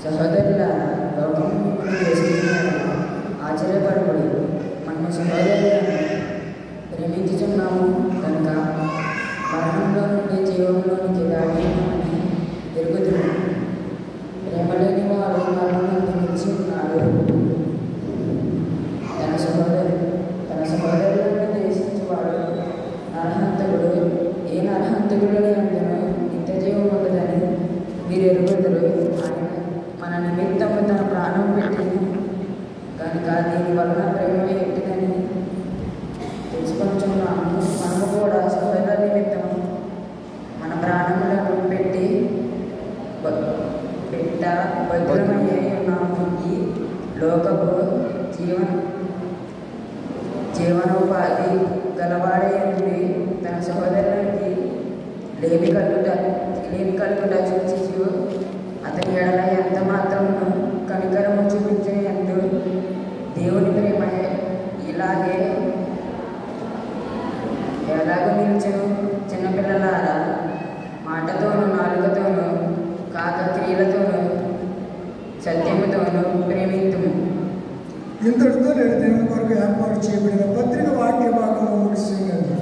సహోదరుల లోకం ఆశ్చర్యపడకూడదు. మనము సహోదరులను ప్రేమించుచున్నాము కనుక మరణంలో నుండి జీవంలోనికి దాటినామని ఎరుగుతున్నాము. ప్రేమ లేని వారు మరణం నిలిచి ఉన్నారు. తన సహోదరులను ద్వేషించేవాడు నరహంతకుడు. ఏ నరహంతకుడు అందరూ నిత్య జీవం ఉండదని మీరు ఎరుగుదురు. ఆయన మన నిమిత్తము తన ప్రాణం పెట్టిన కనుక దీని వలన ప్రేమ ఎట్టిదని తెలుసుకొంచున్నాము. మనము కూడా సహోదరుల నిమిత్తం మన ప్రాణములను పెట్టి భద్రమయ్యే ఉన్నాము. ఈ లోకపు జీవనోపాధి గలవాడే నుండి తన సహోదరునికి లేమి కలుగుట చూచి అతని ఎడల ఎంత మాత్రము కనికరము చూపించే ఎందు దేవుని ప్రేమ ఎలాగో నిలిచెను. చిన్నపిల్లలారా, మాటతోనూ నాలుకతోనూ కాక క్రియలతోనూ సత్యముతోనూ ప్రేమింతుము. ఇంతటితో నేను దేవుని కొరకు ఏర్పాటు చేయబడిన పత్రిక వాక్య భాగంలో ముగిస్తున్నాను.